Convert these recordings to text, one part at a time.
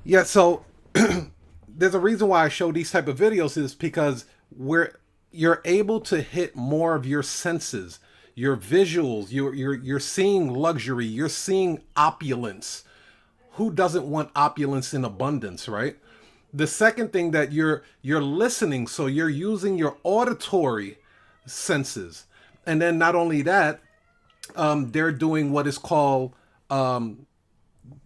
Yeah, so there's a reason why I show these type of videos is because you're able to hit more of your senses, your visuals, you're seeing luxury, you're seeing opulence. Who doesn't want opulence in abundance, right? The second thing that you're listening, so you're using your auditory senses. And then not only that, they're doing what is called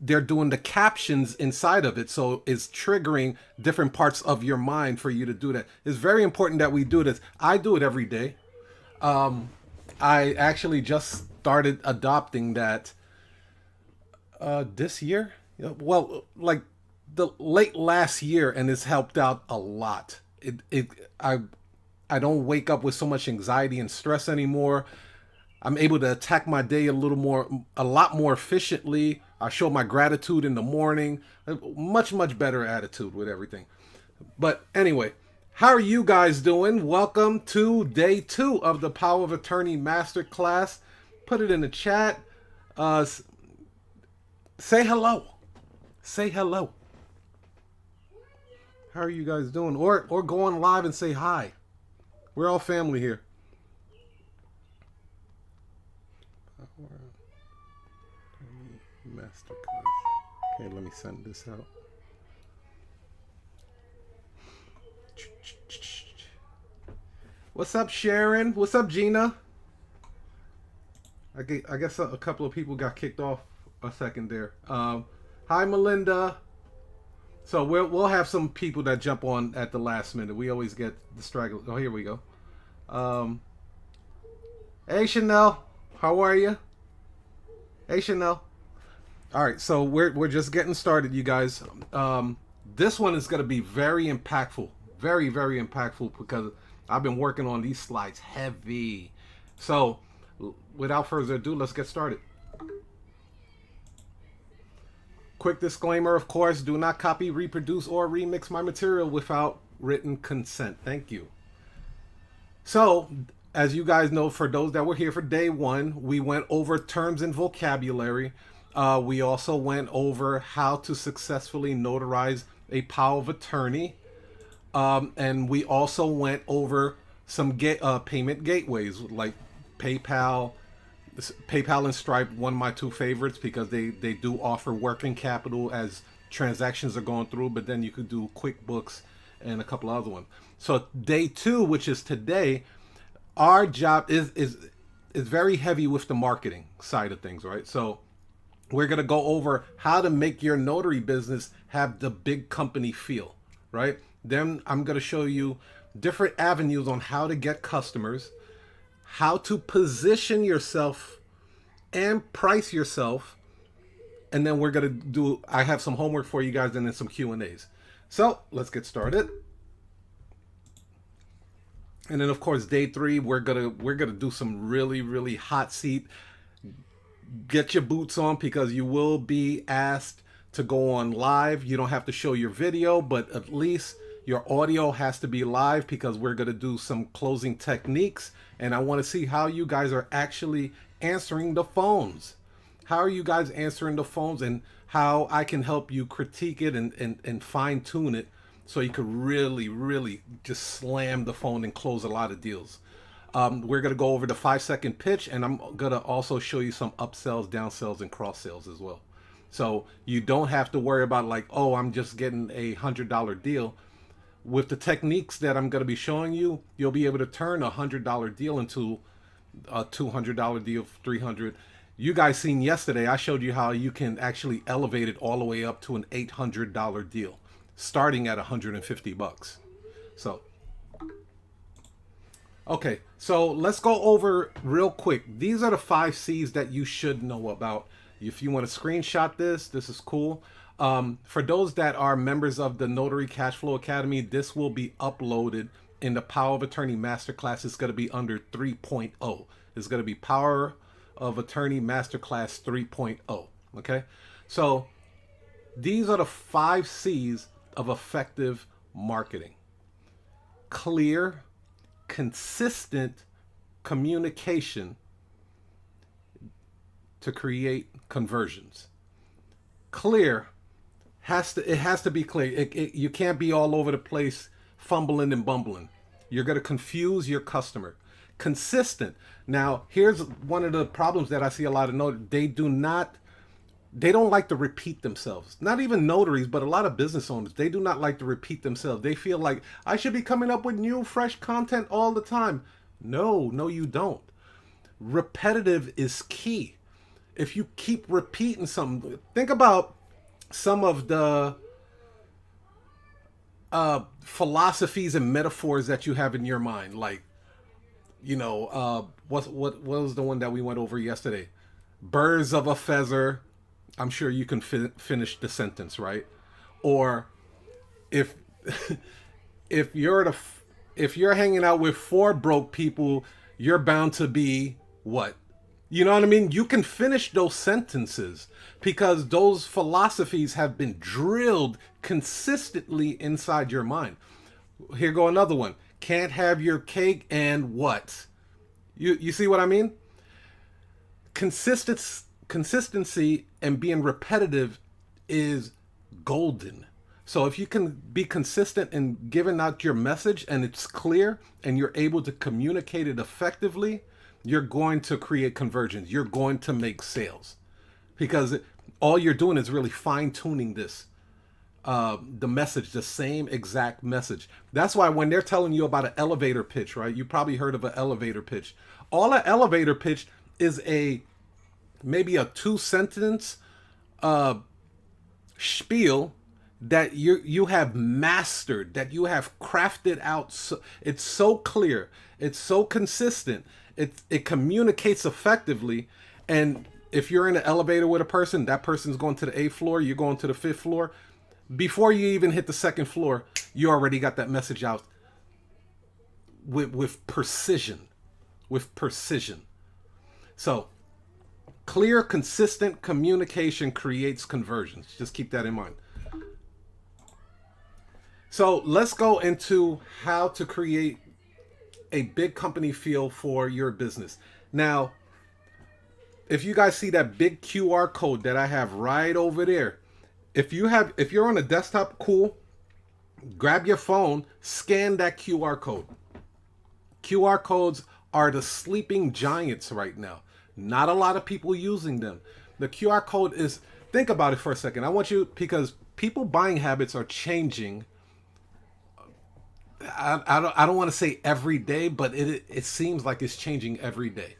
they're doing the captions inside of it, so it's triggering different parts of your mind for you to do that. It's very important that we do this. I do it every day. I actually just started adopting that this year. Well, like the late last year, and it's helped out a lot. I don't wake up with so much anxiety and stress anymore. I'm able to attack my day a lot more efficiently. I show my gratitude in the morning. Much better attitude with everything. But anyway, how are you guys doing? Welcome to day 2 of the Power of Attorney Masterclass. Put it in the chat. Uh, say hello. Say hello. How are you guys doing? Or go on live and say hi. We're all family here. Masterclass. Okay, let me send this out. What's up, Sharon? What's up, Gina? I guess a couple of people got kicked off a second there. Hi, Melinda. So we'll have some people that jump on at the last minute. We always get the stragglers. Oh, here we go. Hey, Chanel. How are you? Hey, Chanel. All right, so we're just getting started, you guys. This one is going to be very impactful, very impactful because I've been working on these slides heavy. So, without further ado, let's get started. Quick disclaimer, of course, do not copy, reproduce, or remix my material without written consent. Thank you. So, as you guys know, for those that were here for day 1, we went over terms and vocabulary. We also went over how to successfully notarize a power of attorney. And we also went over some payment gateways like PayPal. PayPal and Stripe, one of my 2 favorites because they do offer working capital as transactions are going through, but then you could do QuickBooks and a couple other ones. So day 2, which is today, our job is very heavy with the marketing side of things, right? So we're going to go over how to make your notary business have the big company feel, right? Then I'm going to show you different avenues on how to get customers, how to position yourself and price yourself. And then we're going to I have some homework for you guys and then some Q&As. So let's get started. And then of course, day 3, we're gonna do some really hot seat. Get your boots on because you will be asked to go on live. You don't have to show your video, but at least your audio has to be live because we're going to do some closing techniques. And I want to see how you guys are actually answering the phones. How are you guys answering the phones and how I can help you critique it and fine tune it so you could really just slam the phone and close a lot of deals. We're going to go over the 5-second pitch, and I'm going to also show you some upsells, downsells, and cross sells as well. So you don't have to worry about like, oh, I'm just getting a $100 deal. With the techniques that I'm going to be showing you, you'll be able to turn a $100 deal into a $200 deal, $300. You guys seen yesterday, I showed you how you can actually elevate it all the way up to an $800 deal, starting at $150. So okay, so let's go over real quick. These are the 5 C's that you should know about. If you want to screenshot this is cool. For those that are members of the Notary Cashflow Academy, this will be uploaded in the Power of Attorney Masterclass. It's going to be under 3.0. It's going to be Power of Attorney Masterclass 3.0. Okay, so these are the 5 C's of effective marketing. Clear, consistent communication to create conversions. Clear It has to be clear. You can't be all over the place fumbling and bumbling. You're going to confuse your customer. Consistent. Now, here's one of the problems that I see a lot of notaries. They don't like to repeat themselves. Not even notaries, but a lot of business owners. They do not like to repeat themselves. They feel like I should be coming up with new, fresh content all the time. No, you don't. Repetitive is key. If you keep repeating something, think about some of the philosophies and metaphors that you have in your mind. Like, what was the one that we went over yesterday? Birds of a feather. I'm sure you can finish the sentence, right? Or if if you're hanging out with four broke people, you're bound to be what? You know what I mean? You can finish those sentences because those philosophies have been drilled consistently inside your mind. Here go another one. Can't have your cake and what? You see what I mean? Consistency and being repetitive is golden. So if you can be consistent in giving out your message and it's clear and you're able to communicate it effectively, you're going to create conversions. You're going to make sales because all you're doing is really fine-tuning the message, the same exact message. That's why when they're telling you about an elevator pitch, right? You probably heard of an elevator pitch. All an elevator pitch is maybe a 2-sentence spiel that you have mastered, that you have crafted out. So, it's so clear, it's so consistent, it communicates effectively. And if you're in an elevator with a person, that person's going to the 8th floor, you're going to the 5th floor. Before you even hit the 2nd floor, you already got that message out with precision. So clear, consistent communication creates conversions. Just keep that in mind. So let's go into how to create a big company feel for your business. Now, if you guys see that big QR code that I have right over there, if you're on a desktop, cool, grab your phone, scan that QR code. QR codes are the sleeping giants right now. Not a lot of people using them. The QR code is, think about it for a second. I want you, because people buying habits are changing. I don't want to say every day, but it seems like it's changing every day.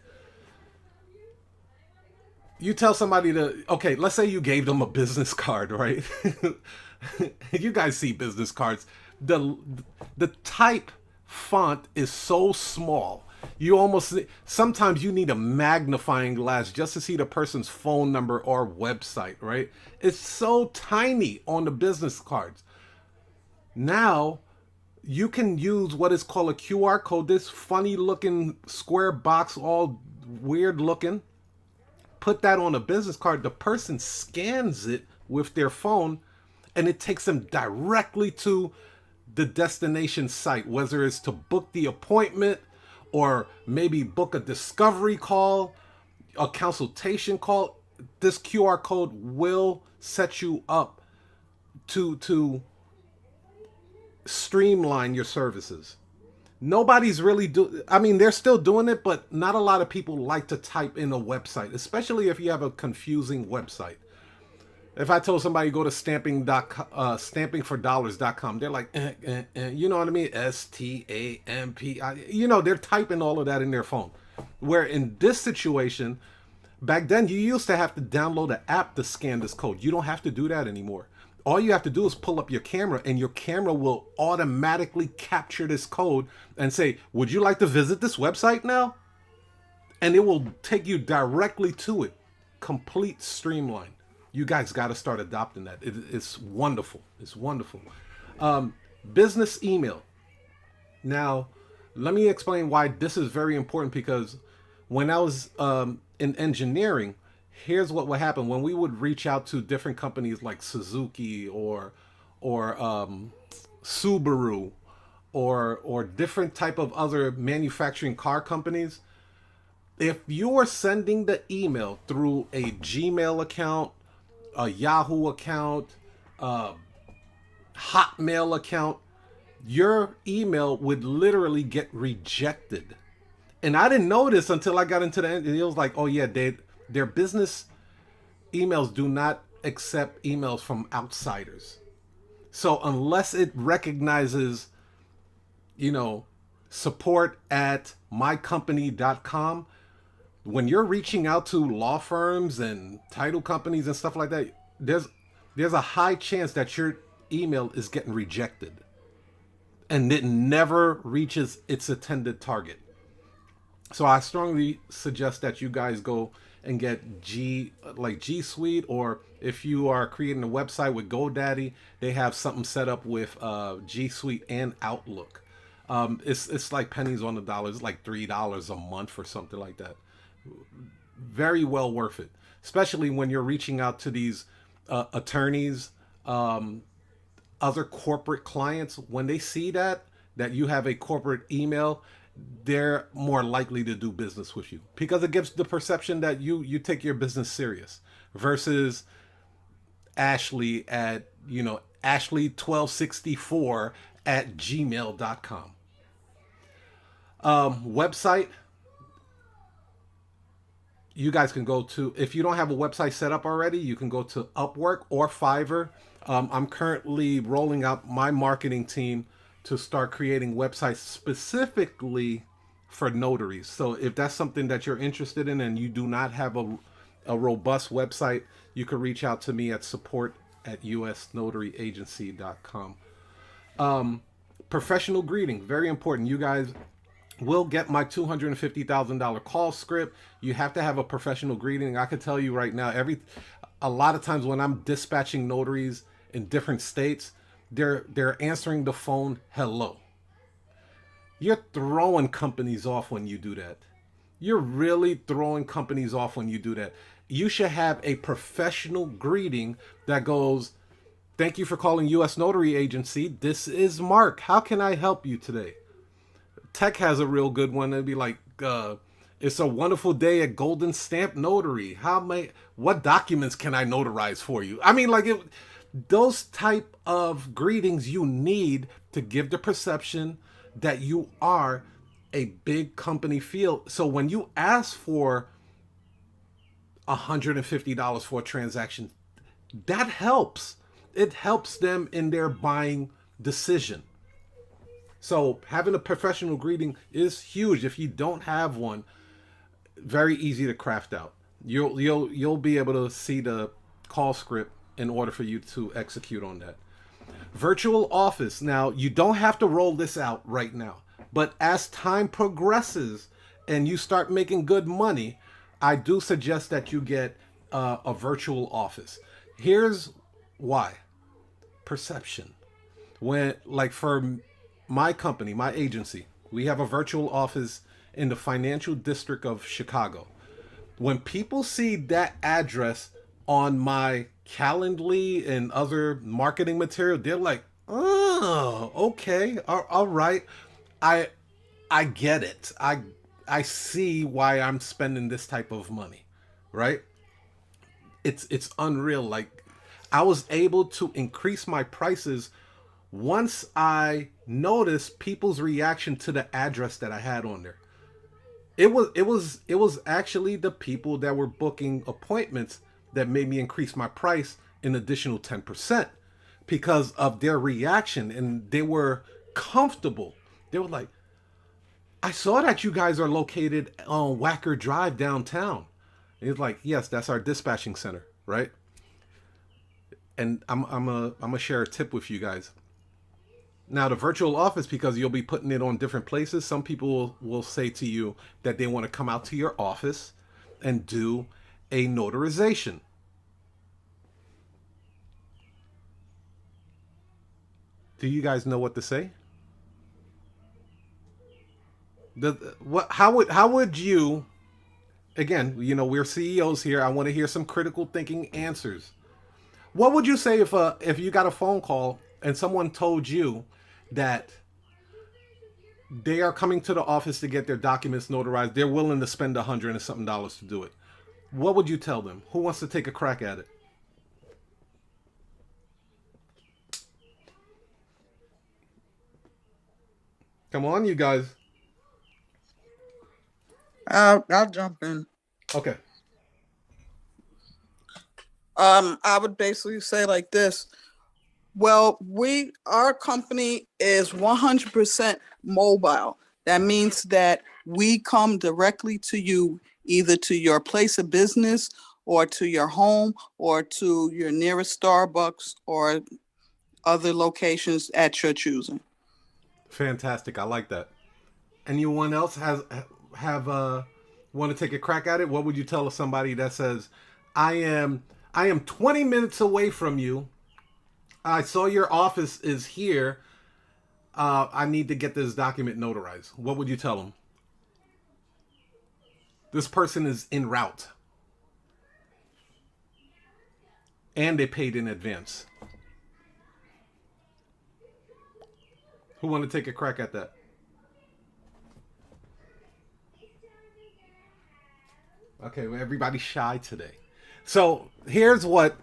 You tell somebody okay, let's say you gave them a business card, right? You guys see business cards. The type font is so small. Sometimes you need a magnifying glass just to see the person's phone number or website, right? It's so tiny on the business cards. Now, you can use what is called a QR code, this funny looking square box, all weird looking. Put that on a business card. The person scans it with their phone and it takes them directly to the destination site, whether it's to book the appointment or maybe book a discovery call, a consultation call. This QR code will set you up to streamline your services. Nobody's really they're still doing it, but not a lot of people like to type in a website, especially if you have a confusing website. If I told somebody go to stampingfordollars.com, they're like, you know what I mean? STAMP. They're typing all of that in their phone. Where in this situation, back then you used to have to download an app to scan this code. You don't have to do that anymore. All you have to do is pull up your camera and your camera will automatically capture this code and say, would you like to visit this website now? And it will take you directly to it. Complete streamline. You guys got to start adopting that. It's wonderful. It's wonderful. Business email. Now, let me explain why this is very important, because when I was in engineering, here's what would happen when we would reach out to different companies like Suzuki or Subaru or different type of other manufacturing car companies. If you are sending the email through a Gmail account, a Yahoo account, Hotmail account, your email would literally get rejected. And I didn't know this until I got into the end. It was like, oh yeah, their business emails do not accept emails from outsiders. So unless it recognizes, support at mycompany.com, when you're reaching out to law firms and title companies and stuff like that, there's a high chance that your email is getting rejected and it never reaches its intended target. So I strongly suggest that you guys go and get G Suite, or if you are creating a website with GoDaddy, they have something set up with G Suite and Outlook. It's like pennies on the dollar. It's like $3 a month or something like that. Very well worth it, especially when you're reaching out to these attorneys, other corporate clients. When they see that you have a corporate email, they're more likely to do business with you because it gives the perception that you take your business serious, versus Ashley at Ashley1264 at gmail.com. Website, you guys can go to, if you don't have a website set up already, you can go to Upwork or Fiverr. I'm currently rolling out my marketing team to start creating websites specifically for notaries. So if that's something that you're interested in and you do not have a robust website, you can reach out to me at support@usnotaryagency.com. Professional greeting, very important. You guys will get my $250,000 call script. You have to have a professional greeting. I can tell you right now, a lot of times when I'm dispatching notaries in different states, they're answering the phone, hello. You're throwing companies off when you do that. You're really throwing companies off when you do that. You should have a professional greeting that goes, thank you for calling U.S. Notary Agency. This is Mark. How can I help you today? Tech has a real good one. It'd be like, it's a wonderful day at Golden Stamp Notary. What documents can I notarize for you? I mean, those type of greetings you need to give the perception that you are a big company feel. So when you ask for $150 for a transaction, that helps. It helps them in their buying decision. So having a professional greeting is huge. If you don't have one, very easy to craft out. You'll be able to see the call script in order for you to execute on that. Virtual office. Now, you don't have to roll this out right now, but as time progresses and you start making good money, I do suggest that you get a virtual office. Here's why. Perception. For my company, my agency, we have a virtual office in the financial district of Chicago. When people see that address on my Calendly and other marketing material, they're like, oh, okay, all right. I get it. I see why I'm spending this type of money, right? It's unreal. Like, I was able to increase my prices once I noticed people's reaction to the address that I had on there. It was actually the people that were booking appointments that made me increase my price an additional 10% because of their reaction, and they were comfortable. They were like, I saw that you guys are located on Wacker Drive downtown. And it's like, yes, that's our dispatching center, right? And I'm gonna share a tip with you guys. Now, the virtual office, because you'll be putting it on different places, some people will say to you that they want to come out to your office and do a notarization. Do you guys know what to say? How would you, again, we're CEOs here. I want to hear some critical thinking answers. What would you say if you got a phone call and someone told you that they are coming to the office to get their documents notarized? They're willing to spend $100 and something to do it. What would you tell them? Who wants to take a crack at it? Come on, you guys. I'll jump in. Okay. I would basically say like this. Well, our company is 100% mobile. That means that we come directly to you, either to your place of business or to your home or to your nearest Starbucks or other locations at your choosing. Fantastic. I like that. Anyone else have want to take a crack at it? What would you tell somebody that says, "I am I am 20 minutes away from you. I saw your office is here. I need to get this document notarized." What would you tell them? This person is en route and they paid in advance. Who want to take a crack at that? Okay, well, everybody's shy today. So here's what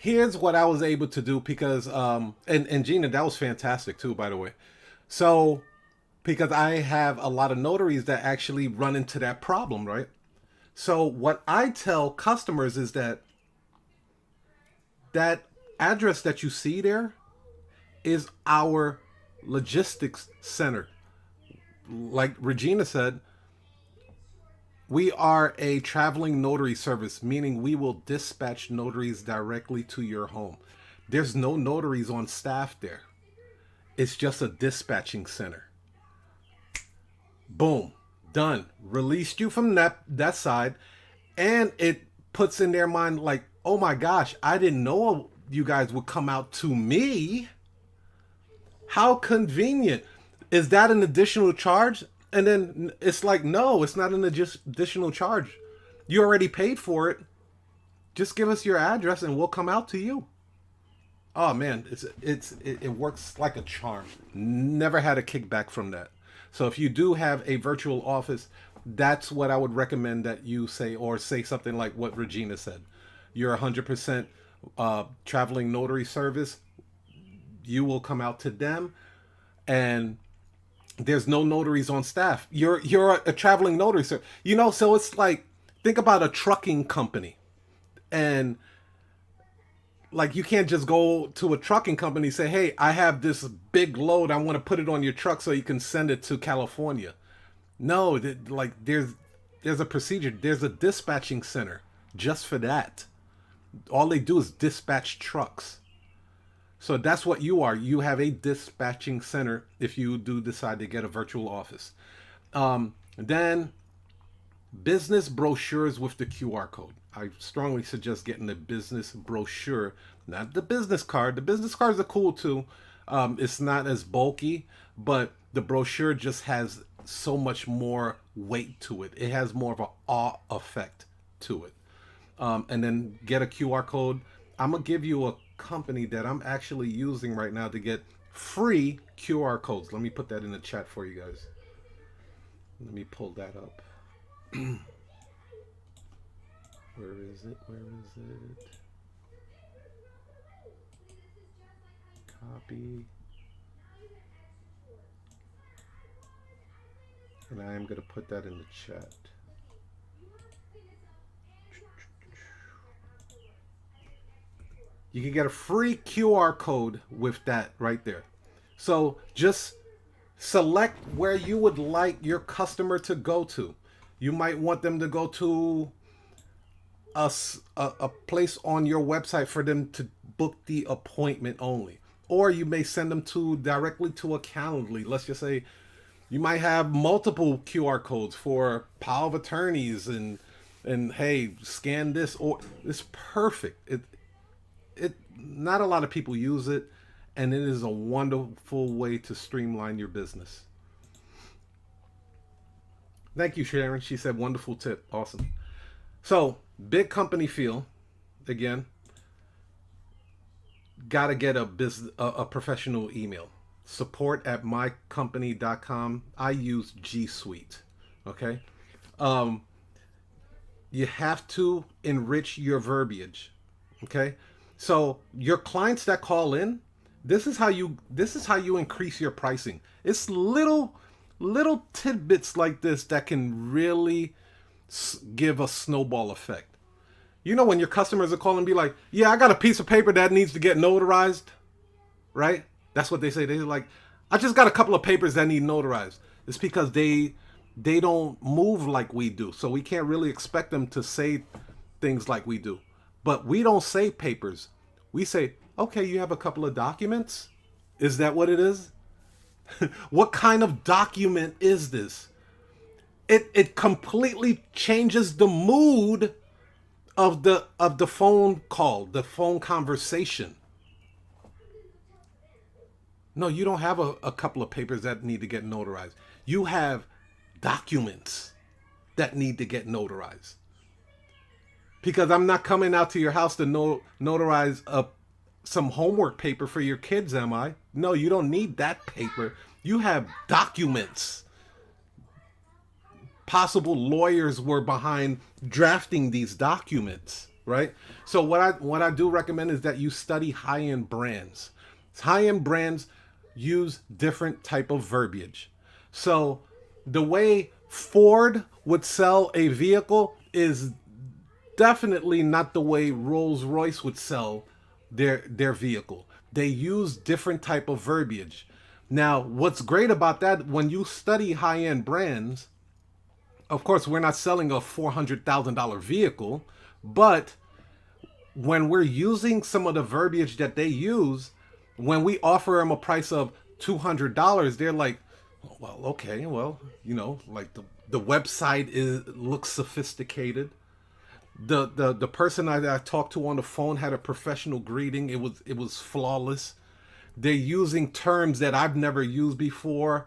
I was able to do because and Gina, that was fantastic too, by the way. So because I have a lot of notaries that actually run into that problem, right? So what I tell customers is that address that you see there is our logistics center. Like Regina said, we are a traveling notary service, meaning we will dispatch notaries directly to your home. There's no notaries on staff there. It's just a dispatching center. Boom, done. Released you from that side, and it puts in their mind like, oh my gosh, I didn't know you guys would come out to me. How convenient. Is that an additional charge? And then it's like, no, it's not an additional charge. You already paid for it. Just give us your address and we'll come out to you. Oh man, it works like a charm. Never had a kickback from that. So if you do have a virtual office, that's what I would recommend that you say, or say something like what Regina said. You're 100% traveling notary service. You will come out to them, and there's no notaries on staff. You're a traveling notary, sir. So it's like, think about a trucking company, and like you can't just go to a trucking company and say, "Hey, I have this big load. I want to put it on your truck so you can send it to California." No, like there's a procedure. There's a dispatching center just for that. All they do is dispatch trucks. So that's what you are. You have a dispatching center if you do decide to get a virtual office. Then business brochures with the QR code. I strongly suggest getting the business brochure, not the business card. The business cards are cool too. It's not as bulky, but the brochure just has so much more weight to it. It has more of an awe effect to it. And then get a QR code. I'm gonna give you a company that I'm actually using right now to get free QR codes. Let me put that in the chat for you guys. Let me pull that up. Where is it? Where is it? Copy. And I am going to put that in the chat. You can get a free QR code with that right there. So just select where you would like your customer to go to. You might want them to go to a place on your website for them to book the appointment only. Or you may send them to directly to a Calendly. Let's just say you might have multiple QR codes for power of attorneys and hey, scan this, or it's perfect. It not a lot of people use it, and it is a wonderful way to streamline your business. Thank you, Sharon. She said wonderful tip. Awesome. So, big company feel, again, gotta get a professional email. Support at mycompany.com. I use G Suite. Okay. Um, you have to enrich your verbiage. Okay. So your clients that call in, This is how you increase your pricing. It's little tidbits like this that can really give a snowball effect. You know, when your customers are calling and be like, "Yeah, I got a piece of paper that needs to get notarized," right? That's what they say. They're like, "I just got a couple of papers that need notarized." It's because they don't move like we do, so we can't really expect them to say things like we do. But we don't say papers. We say, "Okay, you have a couple of documents? Is that what it is?" What kind of document is this? It completely changes the mood of the phone call, the phone conversation. No, you don't have a couple of papers that need to get notarized. You have documents that need to get notarized. Because I'm not coming out to your house to notarize some homework paper for your kids, am I? No, you don't need that paper. You have documents. Possible lawyers were behind drafting these documents, right? So what I do recommend is that you study high-end brands. High-end brands use different type of verbiage. So the way Ford would sell a vehicle is definitely not the way Rolls-Royce would sell their vehicle. They use different type of verbiage. Now, what's great about that, when you study high-end brands, of course, we're not selling a $400,000 vehicle, but when we're using some of the verbiage that they use, when we offer them a price of $200, they're like, well, okay, well, you know, like the website looks sophisticated. The person I talked to on the phone had a professional greeting. It was flawless. They're using terms that I've never used before.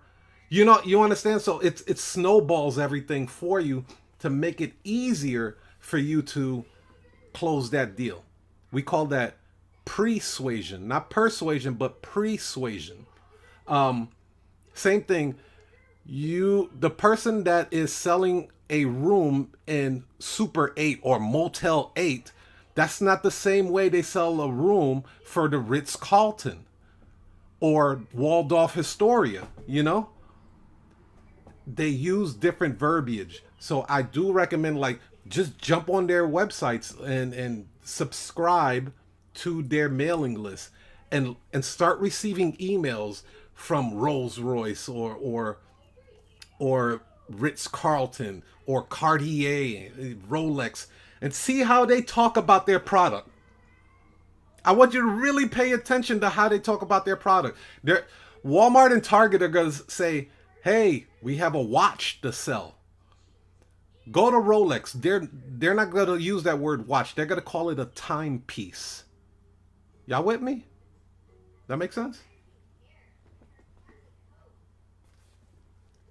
You know, you understand? So it snowballs everything for you to make it easier for you to close that deal. We call that persuasion, not persuasion, but persuasion. Same thing. The person that is selling a room in Super 8 or Motel 8, that's not the same way they sell a room for the Ritz-Carlton or Waldorf Astoria, you know? They use different verbiage. So I do recommend, like, just jump on their websites and subscribe to their mailing list and start receiving emails from Rolls-Royce or Ritz-Carlton or Cartier, Rolex, and see how they talk about their product. I want you to really pay attention to how they talk about their product. Walmart and Target are going to say, "Hey, we have a watch to sell." Go to Rolex. They're not going to use that word watch. They're going to call it a timepiece. Y'all with me? That makes sense?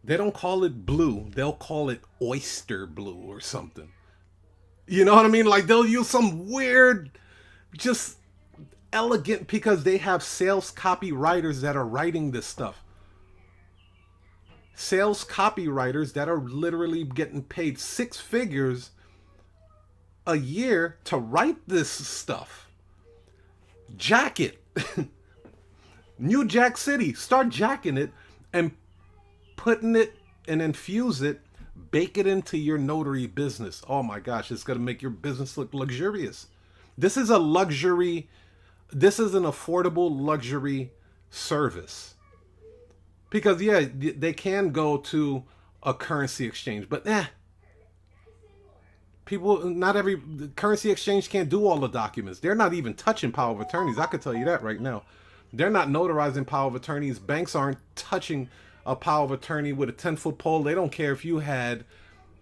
They don't call it blue. They'll call it oyster blue or something. You know what I mean? Like, they'll use some weird, just elegant, because they have sales copywriters that are writing this stuff. Sales copywriters that are literally getting paid six figures a year to write this stuff. Jack it. New Jack City. Start jacking it and putting it and infuse it, bake it into your notary business. Oh my gosh, it's going to make your business look luxurious. This is a luxury, this is an affordable luxury service. Because yeah, they can go to a currency exchange, but people, not every currency exchange can't do all the documents. They're not even touching power of attorneys. I could tell you that right now. They're not notarizing power of attorneys. Banks aren't touching a power of attorney with a 10-foot pole. They don't care if you had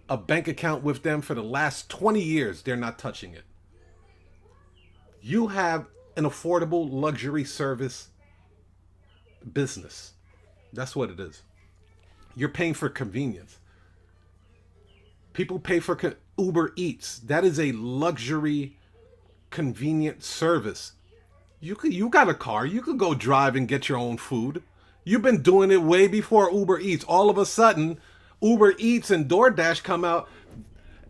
a bank account with them for the last 20 years. They're not touching it. You have an affordable luxury service business. That's what it is. You're paying for convenience. People pay for Uber Eats. That is a luxury, convenient service. You got a car. You could go drive and get your own food. You've been doing it way before Uber Eats. All of a sudden, Uber Eats and DoorDash come out.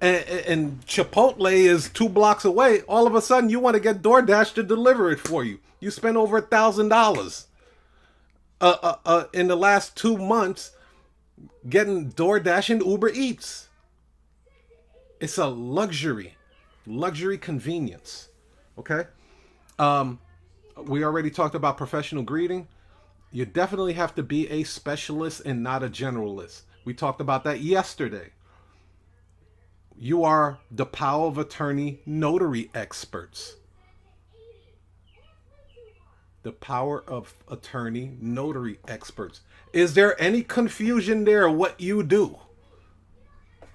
and Chipotle is 2 blocks away, all of a sudden you want to get DoorDash to deliver it for you. You spend over $1,000 in the last 2 months getting DoorDash and Uber Eats. It's a luxury convenience. Okay. We already talked about professional greeting. You definitely have to be a specialist and not a generalist. We talked about that yesterday. You are the power of attorney notary experts. The power of attorney notary experts. Is there any confusion there what you do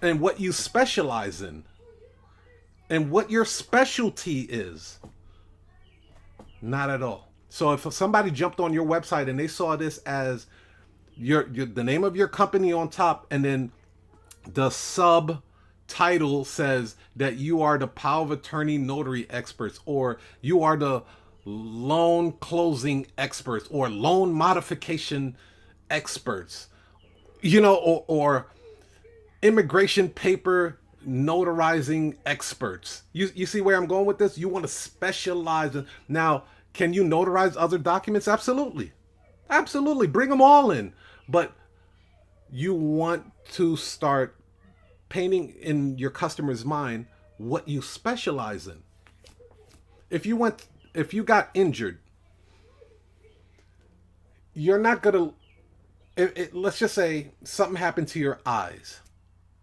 and what you specialize in and what your specialty is? Not at all. So if somebody jumped on your website and they saw this as the name of your company on top, and then the subtitle says that you are the power of attorney notary experts, or you are the loan closing experts, or loan modification experts, or immigration paper notarizing experts. You see where I'm going with this? You want to specialize in. Now, can you notarize other documents? Absolutely. Absolutely. Bring them all in. But you want to start painting in your customer's mind what you specialize in. If you got injured, you're not going to, let's just say something happened to your eyes.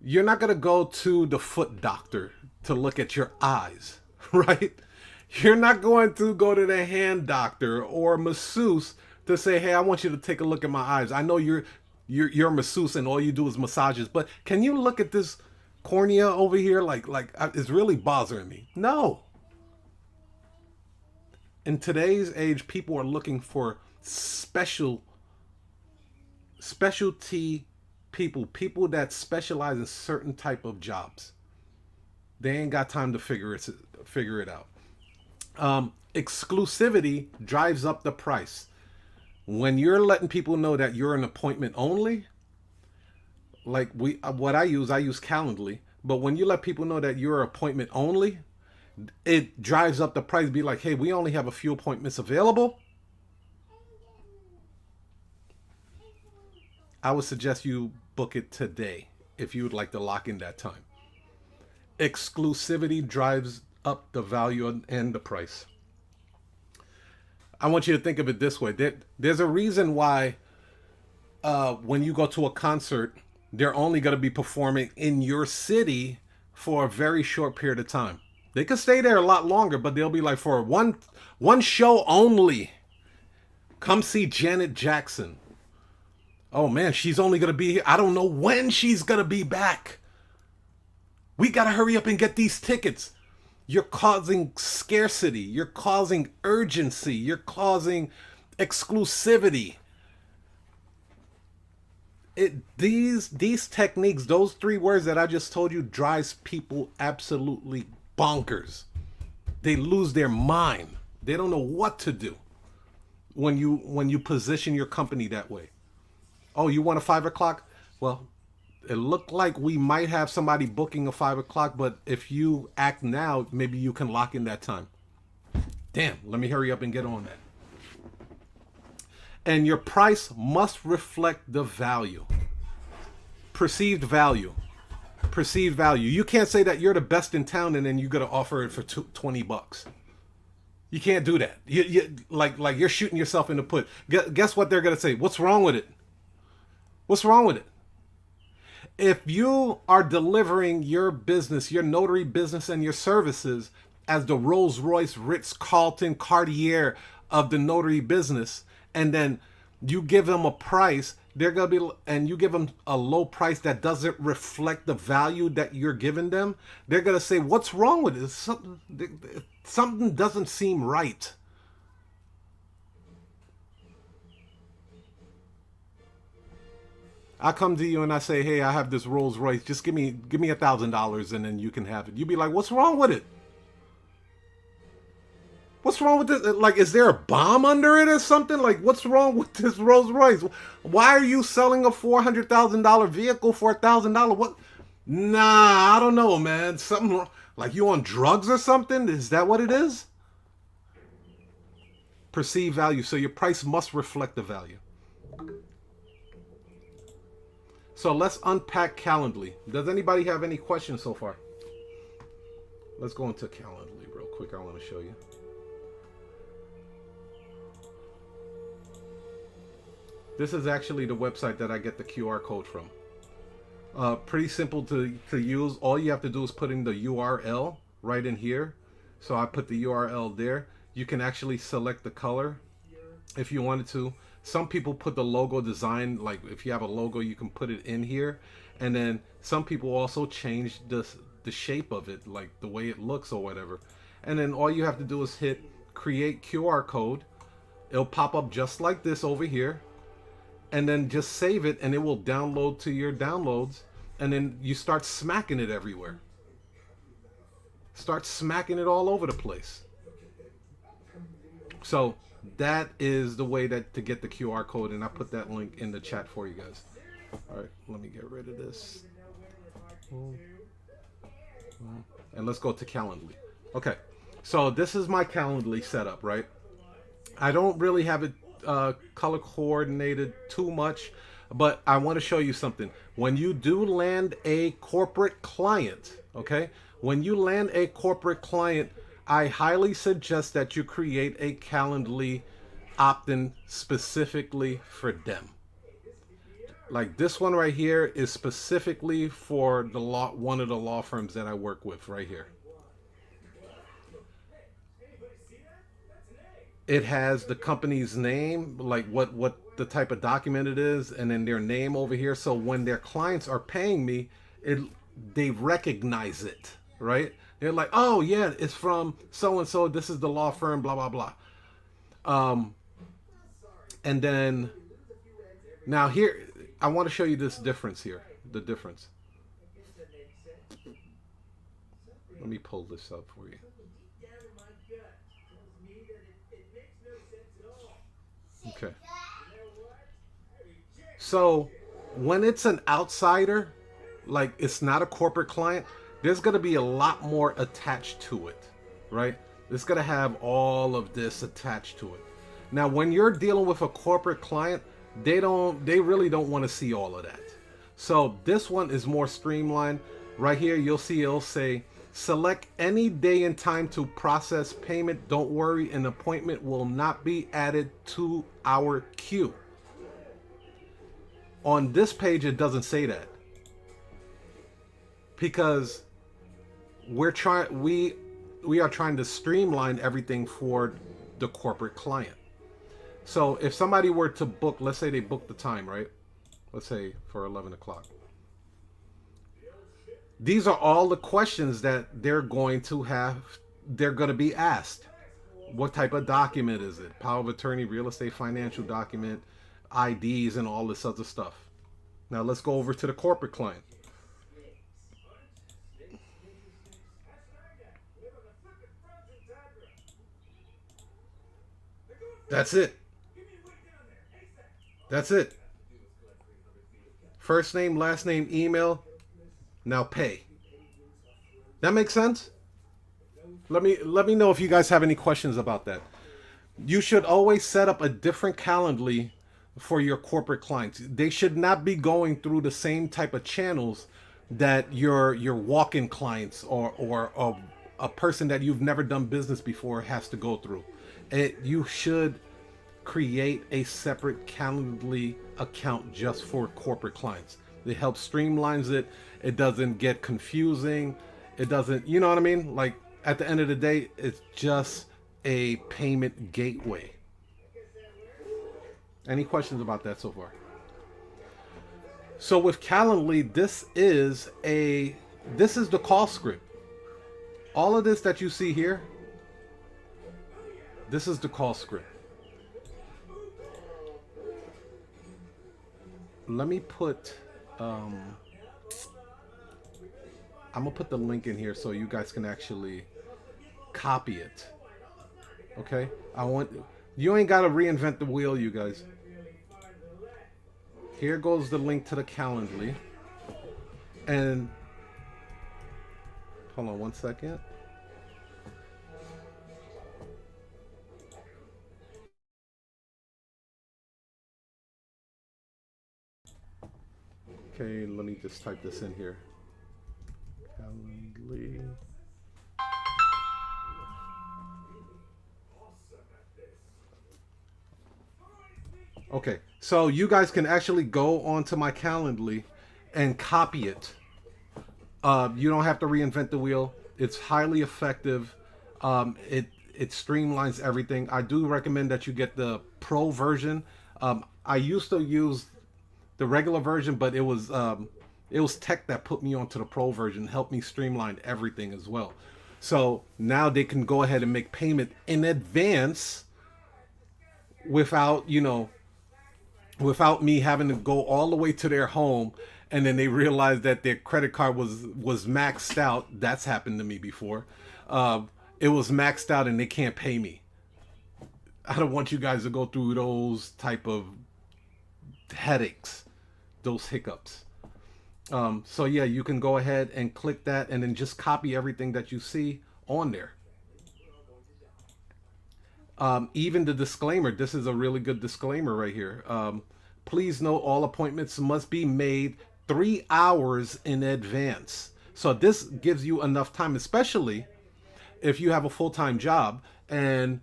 You're not going to go to the foot doctor to look at your eyes, right? You're not going to go to the hand doctor or masseuse to say, hey, I want you to take a look at my eyes. I know you're a masseuse and all you do is massages, but can you look at this cornea over here? Like it's really bothering me. No. In today's age, people are looking for specialty people that specialize in certain type of jobs. They ain't got time to figure it out. Exclusivity drives up the price. When you're letting people know that you're an appointment only, like I use Calendly, but when you let people know that you're appointment only, it drives up the price. Be like, hey, we only have a few appointments available. I would suggest you book it today if you would like to lock in that time. Exclusivity drives up the value and the price. I want you to think of it this way. There's a reason why when you go to a concert, they're only going to be performing in your city for a very short period of time. They could stay there a lot longer, but they'll be like, for one show only, come see Janet Jackson. Oh man, she's only going to be here. I don't know when she's going to be back. We got to hurry up and get these tickets. You're causing scarcity. You're causing urgency. You're causing exclusivity. These techniques, those 3 words that I just told you, drives people absolutely bonkers. They lose their mind. They don't know what to do when you position your company that way. Oh, you want a 5 o'clock? Well, it looked like we might have somebody booking a 5 o'clock, but if you act now, maybe you can lock in that time. Damn, let me hurry up and get on that. And your price must reflect the value. Perceived value. Perceived value. You can't say that you're the best in town and then you're going to offer it for $20. You can't do that. You like you're shooting yourself in the foot. Guess what they're going to say? What's wrong with it? What's wrong with it? If you are delivering your business, your notary business and your services as the Rolls-Royce, Ritz-Carlton, Cartier of the notary business, and then you give them a price, they're going to be, and you give them a low price that doesn't reflect the value that you're giving them, they're going to say, what's wrong with it? Something doesn't seem right. I come to you and I say, hey, I have this Rolls Royce. Just give me $1,000 and then you can have it. You'd be like, what's wrong with it? What's wrong with this? Like, is there a bomb under it or something? Like, what's wrong with this Rolls Royce? Why are you selling a $400,000 vehicle for $1,000? Nah, I don't know, man. Something like you on drugs or something? Is that what it is? Perceived value. So your price must reflect the value. So let's unpack Calendly. Does anybody have any questions so far? Let's go into Calendly real quick. I want to show you. This is actually the website that I get the QR code from. Pretty simple to use. All you have to do is put in the URL right in here. So I put the URL there. You can actually select the color if you wanted to. Some people put the logo design, like if you have a logo, you can put it in here. And then some people also change the shape of it, like the way it looks or whatever. And then all you have to do is hit create QR code. It'll pop up just like this over here. And then just save it and it will download to your downloads. And then you start smacking it everywhere. Start smacking it all over the place. So that is the way that to get the QR code, and I put that link in the chat for you guys. All right, let me get rid of this. And let's go to Calendly. Okay, so this is my Calendly setup, right? I don't really have it color coordinated too much, but I want to show you something. When you do land a corporate client, okay? When you land a corporate client, I highly suggest that you create a Calendly opt-in specifically for them. Like this one right here is specifically for the one of the law firms that I work with right here. It has the company's name, like what the type of document it is, and then their name over here. So when their clients are paying me, they recognize it, right? They're like, oh yeah, it's from so and so. This is the law firm, blah blah blah. And then now here, I want to show you this difference here. The difference. Let me pull this up for you. Okay. So when it's an outsider, like it's not a corporate client, there's going to be a lot more attached to it, right? It's going to have all of this attached to it. Now, when you're dealing with a corporate client, they really don't want to see all of that. So this one is more streamlined. Right here, you'll see it'll say, select any day and time to process payment. Don't worry, an appointment will not be added to our queue. On this page, it doesn't say that. Because we are trying to streamline everything for the corporate client. So if somebody were to book, let's say they booked the time, right? Let's say for 11 o'clock. These are all the questions that they're going to be asked. What type of document is it? Power of attorney, real estate, financial document, IDs, and all this other stuff. Now let's go over to the corporate client. That's it. That's it. First name, last name, email. Now pay. That makes sense? Let me know if you guys have any questions about that. You should always set up a different Calendly for your corporate clients. They should not be going through the same type of channels that your walk-in clients or a person that you've never done business before has to go through. You should create a separate Calendly account just for corporate clients. It helps streamlines it. It doesn't get confusing. It doesn't, you know what I mean? Like at the end of the day, it's just a payment gateway. Any questions about that so far? So with Calendly, this is the call script. All of this that you see here, this is the call script. Let me put I'm gonna put the link in here so you guys can actually copy it. Okay, you ain't gotta reinvent the wheel, you guys. Here goes the link to the Calendly, and Hold on 1 second. Okay, let me just type this in here. Calendly. Okay, so you guys can actually go onto my Calendly and copy it. You don't have to reinvent the wheel. It's highly effective. It streamlines everything. I do recommend that you get the pro version. I used to use the regular version, but it was tech that put me onto the pro version, helped me streamline everything as well. So now they can go ahead and make payment in advance without, without me having to go all the way to their home, and then they realize that their credit card was maxed out. That's happened to me before. It was maxed out and they can't pay me. I don't want you guys to go through those type of headaches, those hiccups. So yeah, you can go ahead and click that and then just copy everything that you see on there. Even the disclaimer, this is a really good disclaimer right here. Please note all appointments must be made 3 hours in advance. So this gives you enough time, especially if you have a full-time job and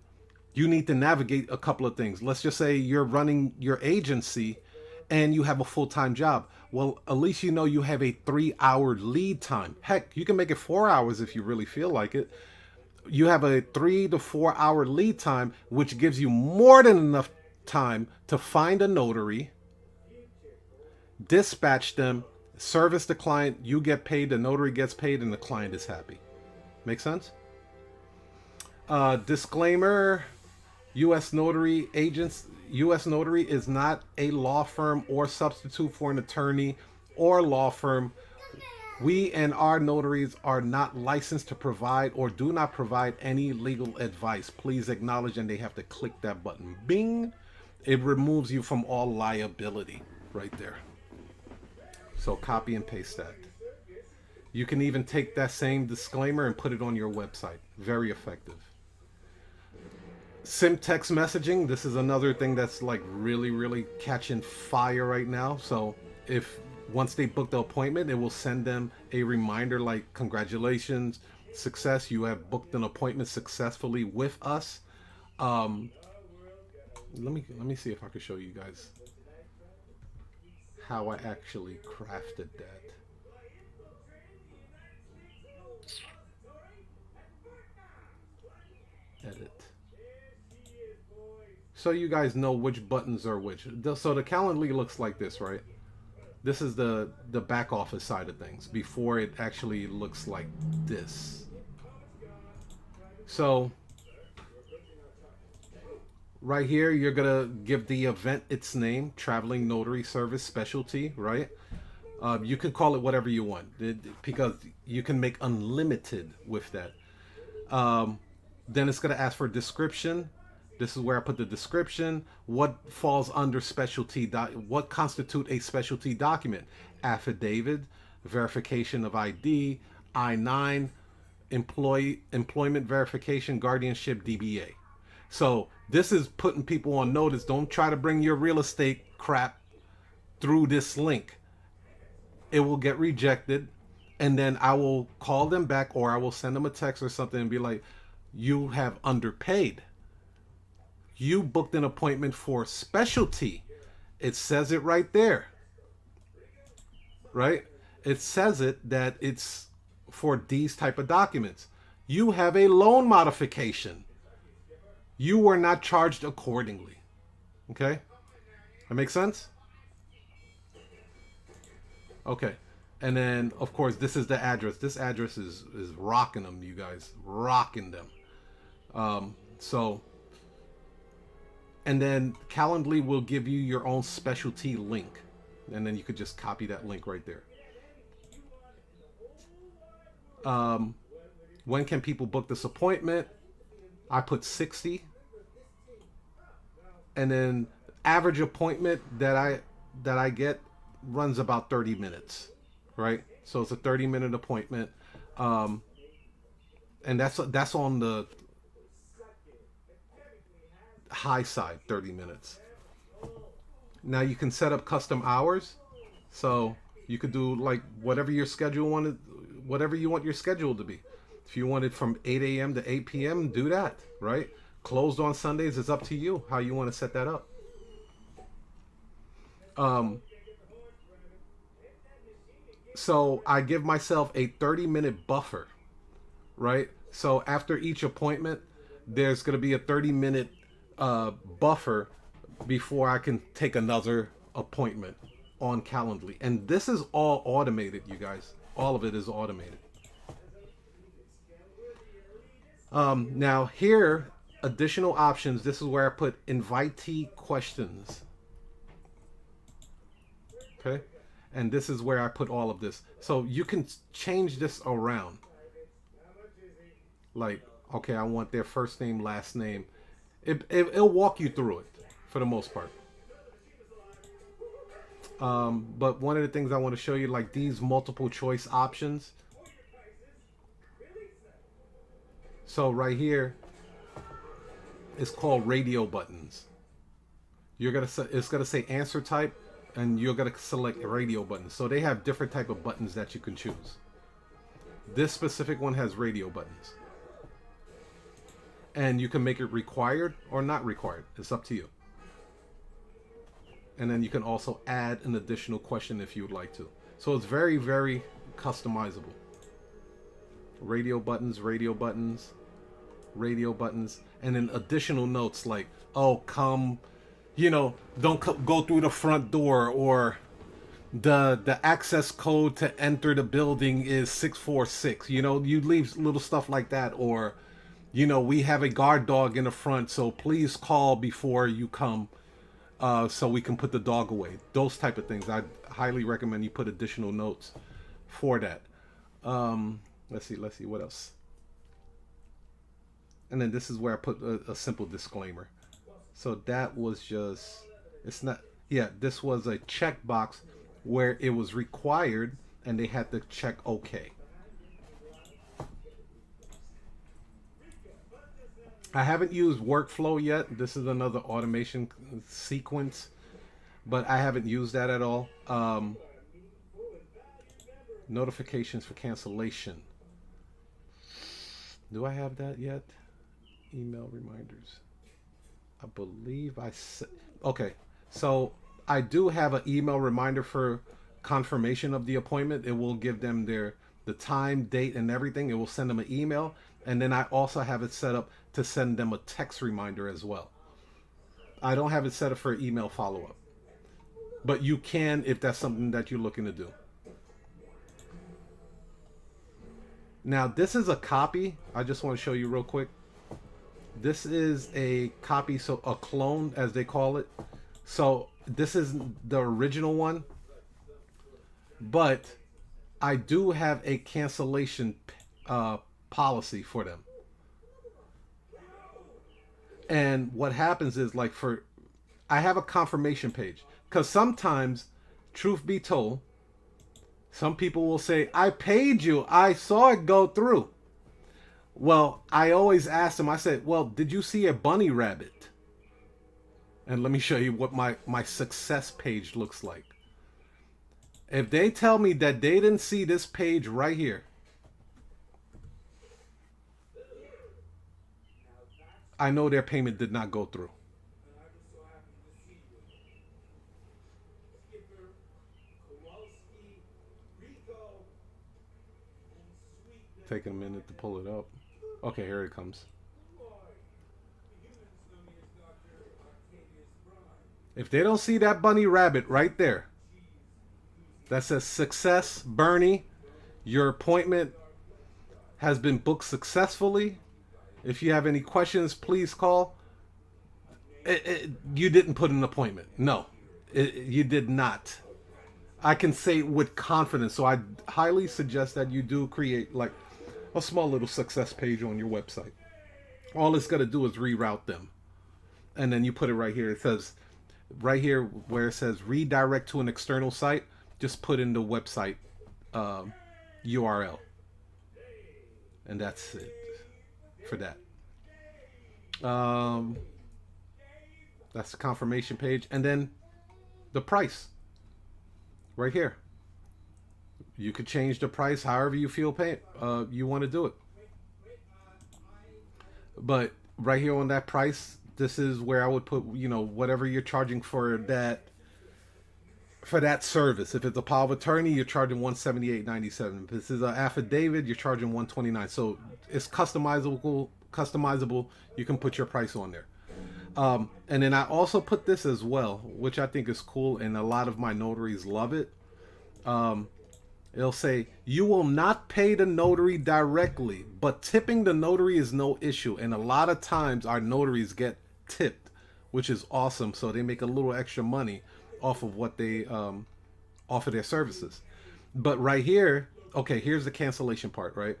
you need to navigate a couple of things. Let's just say you're running your agency and you have a full-time job. Well, at least you know you have a 3-hour lead time. Heck, you can make it 4 hours if you really feel like it. You have a 3 to 4 hour lead time, which gives you more than enough time to find a notary, dispatch them, service the client, you get paid, the notary gets paid, and the client is happy. Make sense? Disclaimer, U.S. Notary agents, U.S. Notary is not a law firm or substitute for an attorney or law firm. We and our notaries are not licensed to provide or do not provide any legal advice. Please acknowledge, and they have to click that button. Bing! It removes you from all liability right there. So copy and paste that. You can even take that same disclaimer and put it on your website. Very effective. Sim text messaging. This is another thing that's like really catching fire right now. So if once they book the appointment, it will send them a reminder like, congratulations, success, you have booked an appointment successfully with us. Let me see if I can show you guys how I actually crafted that. Edit. So you guys know which buttons are which. So the Calendly looks like this, right? This is the back office side of things before it actually looks like this. So right here, you're gonna give the event its name, Traveling Notary Service Specialty, right? You can call it whatever you want because you can make unlimited with that. Then it's gonna ask for description. This is where I put the description. What falls under specialty? What constitute a specialty document? Affidavit, verification of ID, I-9, employment verification, guardianship, DBA. So this is putting people on notice. Don't try to bring your real estate crap through this link. It will get rejected, and then I will call them back, or I will send them a text or something and be like, you have underpaid. You booked an appointment for specialty. It says it right there. Right? It says it that it's for these type of documents. You have a loan modification. You were not charged accordingly. Okay? That makes sense? Okay. And then, of course, this is the address. This address is rocking them, you guys. Rocking them. And then Calendly will give you your own specialty link. And then you could just copy that link right there. When can people book this appointment? I put 60. And then average appointment that I get runs about 30 minutes. Right? So it's a 30-minute appointment. And that's on the high side, 30 minutes. Now you can set up custom hours. So you could do like whatever your schedule wanted, whatever you want your schedule to be. If you want it from 8 a.m. to 8 p.m., do that, right? Closed on Sundays is up to you how you want to set that up. So I give myself a 30-minute buffer, right? So after each appointment, there's going to be a 30-minute buffer before I can take another appointment on Calendly. And this is all automated, you guys. All of it is automated. Now here, additional options. This is where I put invitee questions. Okay. And this is where I put all of this. So you can change this around. Like, okay, I want their first name, last name. It'll walk you through it for the most part. But one of the things I want to show you, like these multiple choice options. So right here, it's called radio buttons. It's gonna say answer type, and you're gonna select a radio button. So they have different type of buttons that you can choose. This specific one has radio buttons. And you can make it required or not required. It's up to you. And then you can also add an additional question if you would like to. So it's very, very customizable. Radio buttons, radio buttons, radio buttons, and then additional notes like, oh, come, don't go through the front door, or the access code to enter the building is 646. You leave little stuff like that, or we have a guard dog in the front, so please call before you come, so we can put the dog away. Those type of things. I highly recommend you put additional notes for that. Let's see what else. And then this is where I put a simple disclaimer. So that was just, it's not, yeah, this was a checkbox where it was required and they had to check OK. I haven't used workflow yet. This is another automation sequence, but I haven't used that at all. Notifications for cancellation. Do I have that yet? Email reminders. I believe I said, okay. So I do have an email reminder for confirmation of the appointment. It will give them the time, date, and everything. It will send them an email. And then I also have it set up to send them a text reminder as well. I don't have it set up for email follow-up, but you can if that's something that you're looking to do. Now this is a copy. I just want to show you real quick. This is a copy, so a clone as they call it. So this is the original one, but I do have a cancellation policy for them. And what happens is, like, I have a confirmation page, because sometimes, truth be told, some people will say, I paid you, I saw it go through. Well, I always ask them, I said, well, did you see a bunny rabbit? And let me show you what my success page looks like. If they tell me that they didn't see this page right here, I know their payment did not go through. Taking a minute to pull it up. Okay, here it comes. If they don't see that bunny rabbit right there, that says success, Bernie, your appointment has been booked successfully. If you have any questions, please call. You didn't put an appointment. No, you did not. I can say with confidence. So I highly suggest that you do create like a small little success page on your website. All it's going to do is reroute them. And then you put it right here. It says right here where it says redirect to an external site. Just put in the website URL. And that's it. for that. That's the confirmation page. And then the price right here. You could change the price however you feel you want to do it. But right here on that price, this is where I would put, whatever you're charging for that service. If it's a power of attorney, you're charging $178.97. If this is an affidavit, you're charging $129. So it's customizable. You can put your price on there. And then I also put this as well, which I think is cool, and a lot of my notaries love it. It'll say, you will not pay the notary directly, but tipping the notary is no issue. And a lot of times our notaries get tipped, which is awesome. So they make a little extra money off of what they offer their services. But right here, okay, here's the cancellation part, right?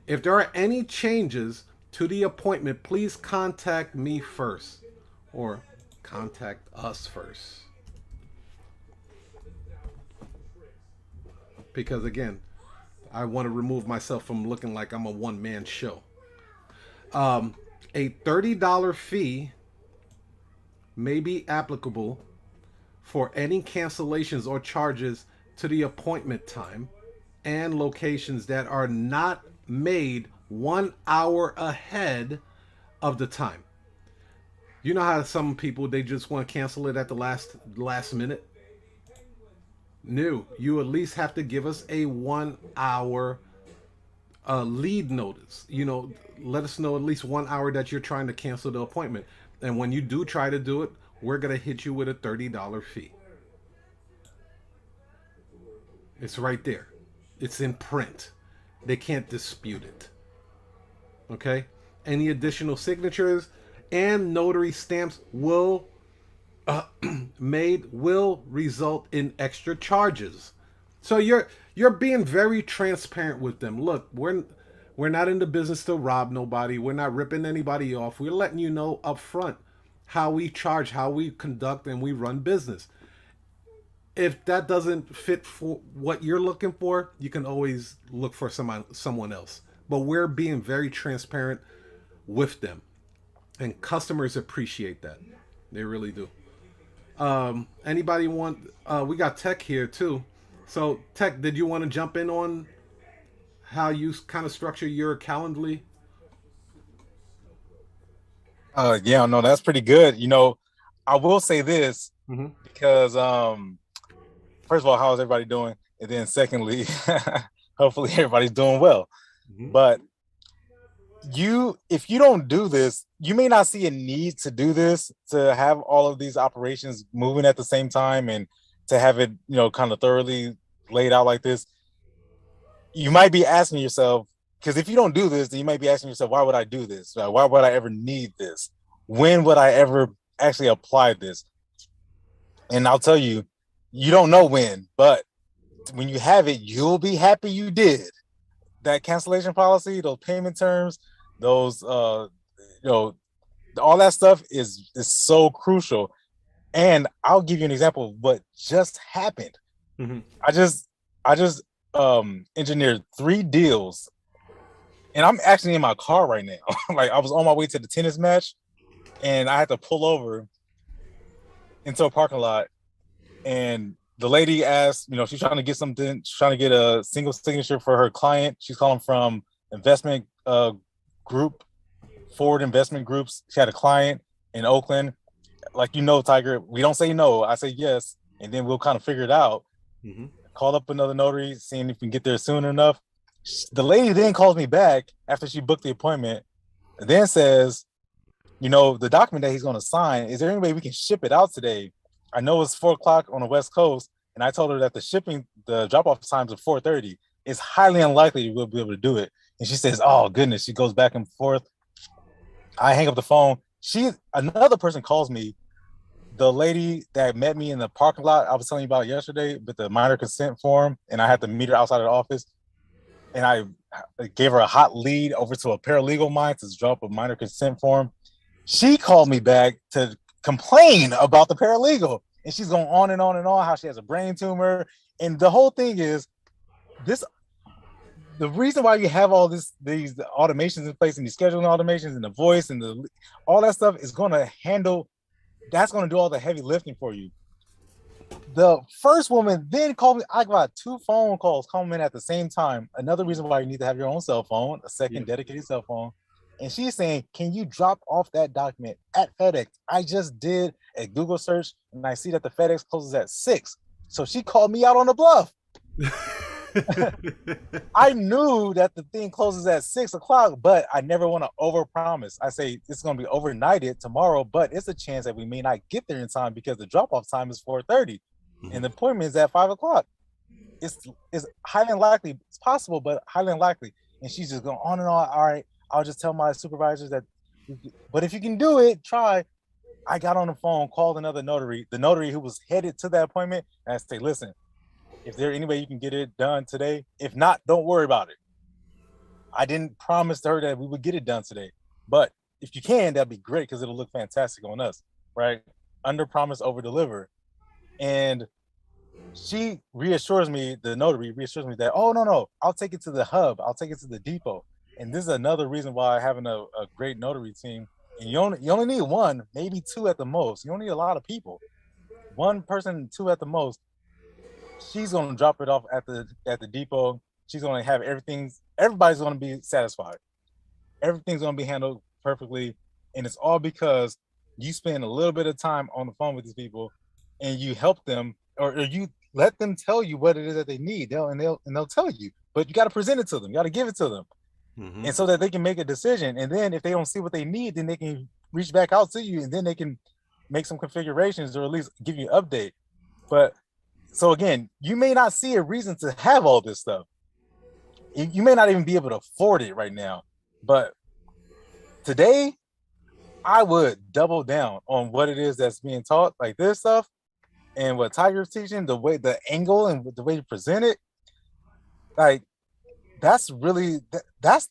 If there are any changes to the appointment, please contact me first, or contact us first. Because again, I want to remove myself from looking like I'm a one-man show. A $30 fee may be applicable for any cancellations or charges to the appointment time and locations that are not made 1 hour ahead of the time. You know how some people, they just want to cancel it at the last minute? No, you at least have to give us a 1 hour lead notice. Let us know at least 1 hour that you're trying to cancel the appointment. And when you do try to do it, we're going to hit you with a $30 fee. It's right there. It's in print. They can't dispute it. Okay? Any additional signatures and notary stamps will result in extra charges. So you're being very transparent with them. Look, we're not in the business to rob nobody. We're not ripping anybody off. We're letting you know up front how we charge, how we conduct, and we run business. If that doesn't fit for what you're looking for, you can always look for someone else. But we're being very transparent with them. And customers appreciate that. They really do. Anybody want, we got Tech here too. So Tech, did you want to jump in on how you kind of structure your Calendly? Yeah, no, that's pretty good. I will say this because, first of all, how's everybody doing? And then secondly, hopefully everybody's doing well. But if you don't do this, you may not see a need to do this, to have all of these operations moving at the same time and to have it, kind of thoroughly laid out like this. You might be asking yourself, because if you don't do this, then you might be asking yourself, why would I do this? Why would I ever need this? When would I ever actually apply this? And I'll tell you, you don't know when, but when you have it, you'll be happy you did. That cancellation policy, those payment terms, those all that stuff is so crucial. And I'll give you an example of what just happened. I just engineered 3 deals, and I'm actually in my car right now. Like, I was on my way to the tennis match, and I had to pull over into a parking lot, and the lady asked, she's trying to get something. She's trying to get a single signature for her client. She's calling from investment group, Forward Investment Groups. She had a client in Oakland. Like, Tiger, we don't say no. I say yes, and then we'll kind of figure it out. Call up another notary, seeing if we can get there soon enough. The lady then calls me back after she booked the appointment, and then says, the document that he's going to sign, is there any way we can ship it out today? I know it's 4:00 on the West Coast, and I told her that the drop-off times are 4:30. It's highly unlikely we'll be able to do it. And she says, oh, goodness. She goes back and forth. I hang up the phone. Another person calls me, the lady that met me in the parking lot I was telling you about yesterday with the minor consent form, and I had to meet her outside of the office. And I gave her a hot lead over to a paralegal of mine to drop a minor consent form. She called me back to complain about the paralegal, and she's going on and on and on how she has a brain tumor. And the whole thing is, the reason why you have all these automations in place and these scheduling automations and the voice and all that stuff is going to handle. That's going to do all the heavy lifting for you. The first woman then called me. I got 2 phone calls coming in at the same time. Another reason why you need to have your own cell phone, a second dedicated cell phone. And she's saying, can you drop off that document at FedEx? I just did a Google search and I see that the FedEx closes at 6. So she called me out on the bluff. I knew that the thing closes at 6 o'clock, but I never want to overpromise. I say it's going to be overnighted tomorrow, but it's a chance that we may not get there in time because the drop-off time is 4:30 and the appointment is at 5 o'clock. It's highly unlikely. It's possible, but highly unlikely. And she's just going on and on. All right, I'll just tell my supervisors that, but if you can do it, try. I got on the phone, called another notary, the notary who was headed to that appointment, and I say, listen, if there any way you can get it done today, if not, don't worry about it. I didn't promise to her that we would get it done today, but if you can, that'd be great because it'll look fantastic on us, right? Under promise, over deliver. And she reassures me, the notary reassures me that, oh, no, I'll take it to the hub. I'll take it to the depot. And this is another reason why having a great notary team, and you only need 1, maybe 2 at the most. You don't need a lot of people. 1 person, 2 at the most. She's going to drop it off at the depot. She's going to have everybody's going to be satisfied. Everything's going to be handled perfectly. And it's all because you spend a little bit of time on the phone with these people and you help them or you let them tell you what it is that they need. They'll tell you, but you got to present it to them. You got to give it to them. Mm-hmm. And so that they can make a decision. And then if they don't see what they need, then they can reach back out to you and then they can make some configurations or at least give you an update. But so again, you may not see a reason to have all this stuff. You may not even be able to afford it right now. But today, I would double down on what it is that's being taught, like this stuff, and what Tiger's teaching, the angle and the way you present it. Like, that's really that's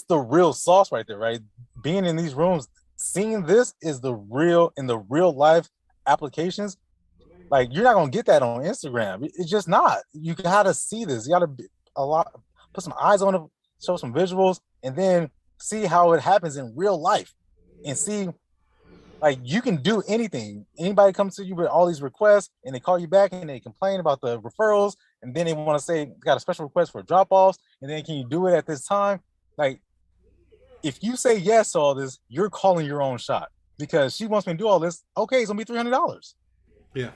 the real sauce right there, right? Being in these rooms, seeing this is the real in the real life applications. Like, you're not gonna get that on Instagram. It's just not. You gotta see this. You gotta put some eyes on it, show some visuals, and then see how it happens in real life. And see, like, you can do anything. Anybody comes to you with all these requests, and they call you back and they complain about the referrals, and then they want to say got a special request for drop-offs, and then can you do it at this time? Like, if you say yes to all this, you're calling your own shot because she wants me to do all this. Okay, it's gonna be $300. Yeah.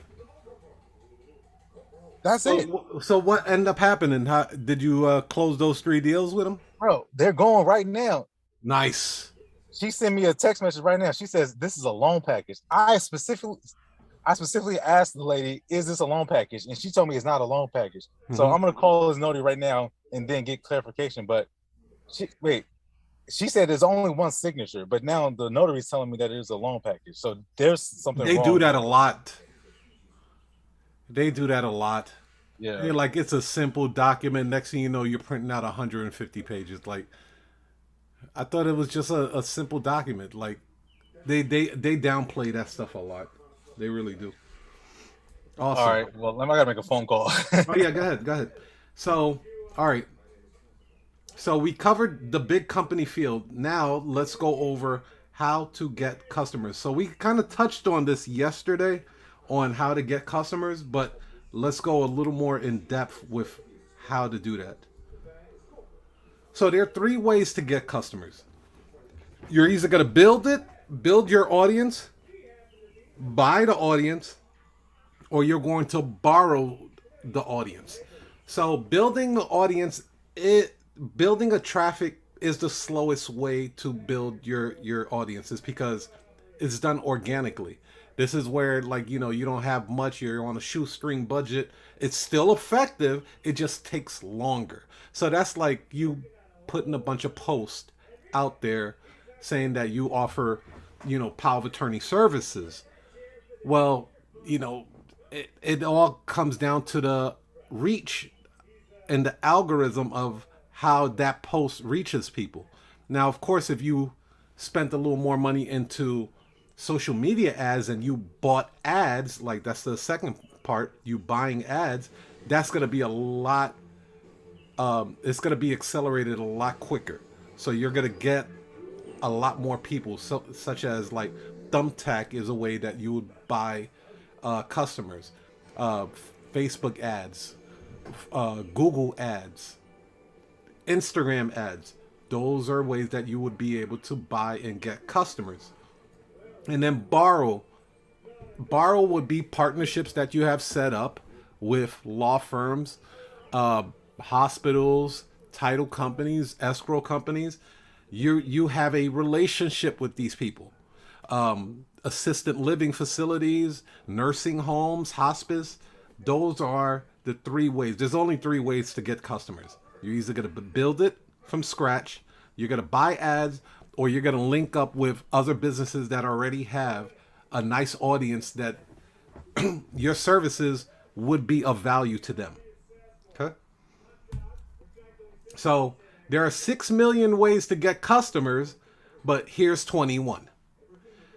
That's it. So what ended up happening? How did you close those 3 deals with them? Bro, they're going right now. Nice. She sent me a text message right now. She says, this is a loan package. I specifically asked the lady, is this a loan package? And she told me it's not a loan package. Mm-hmm. So I'm going to call this notary right now and then get clarification. But she said there's only 1 signature, but now the notary is telling me that it is a loan package. So there's something wrong. They do that a lot. They do that a lot. Yeah. They're like, it's a simple document. Next thing you know, you're printing out 150 pages. Like, I thought it was just a simple document. Like, they downplay that stuff a lot. They really do. Awesome. All right. Well, I gotta make a phone call. Oh yeah, go ahead. So, all right. So we covered the big company field. Now let's go over how to get customers. So we kind of touched on this yesterday on how to get customers, but let's go a little more in depth with how to do that. So there are 3 ways to get customers. You're either going to build your audience, buy the audience, or you're going to borrow the audience. So building the audience, building a traffic is the slowest way to build your audiences because it's done organically. This is where, like, you don't have much, you're on a shoestring budget. It's still effective, it just takes longer. So that's like you putting a bunch of posts out there saying that you offer, power of attorney services. Well, it all comes down to the reach and the algorithm of how that post reaches people. Now, of course, if you spent a little more money into social media ads and you bought ads, like that's the second part, you buying ads, that's going to be a lot it's going to be accelerated a lot quicker. So you're going to get a lot more people, such as like Thumbtack is a way that you would buy customers, uh, Facebook ads, Google ads, Instagram ads. Those are ways that you would be able to buy and get customers. And then borrow would be partnerships that you have set up with law firms, uh, hospitals, title companies, escrow companies. You have a relationship with these people. Assisted living facilities, nursing homes, hospice. Those are the three ways. There's only three ways to get customers. You're either going to build it from scratch, you're going to buy ads, or you're going to link up with other businesses that already have a nice audience that your services would be of value to them. Okay? So there are 6 million ways to get customers, but here's 21.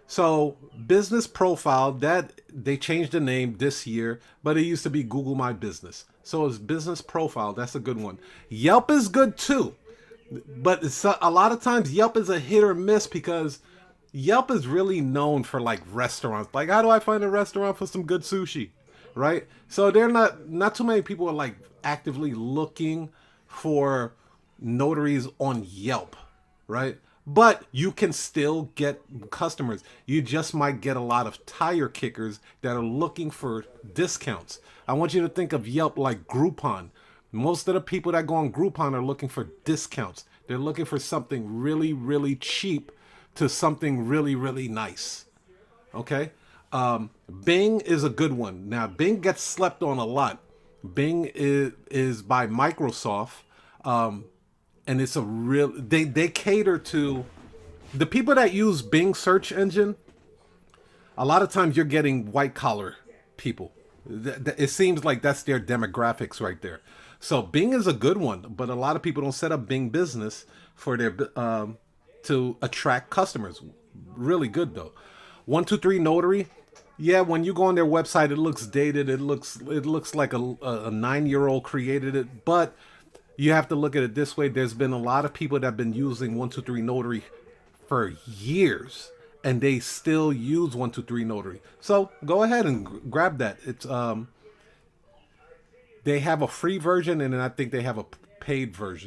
So business profile, that they changed the name this year, but it used to be Google My Business. So it's business profile. That's a good one. Yelp is good too, but it's a lot of times Yelp is a hit or miss because Yelp is really known for like restaurants. Like, how do I find a restaurant for some good sushi? Right? So they're not too many people are like actively looking for notaries on Yelp, right? But you can still get customers. You just might get a lot of tire kickers that are looking for discounts. I want you to think of Yelp like Groupon. Most of the people that go on Groupon are looking for discounts. They're looking for something really, really cheap to something really, really nice. Okay? Bing is a good one. Now, Bing gets slept on a lot. Bing is by Microsoft. And it's a real, they cater to the people that use Bing search engine. A lot of times you're getting white collar people. It seems like that's their demographics right there. So Bing is a good one, but a lot of people don't set up Bing Business for their to attract customers. Really good though. 123 Notary. Yeah, when you go on their website, it looks dated. It looks like a 9-year-old created it, but you have to look at it this way. There's been a lot of people that have been using 123 Notary for years, and they still use 123 Notary. So go ahead and grab that. It's they have a free version, and then I think they have a paid version.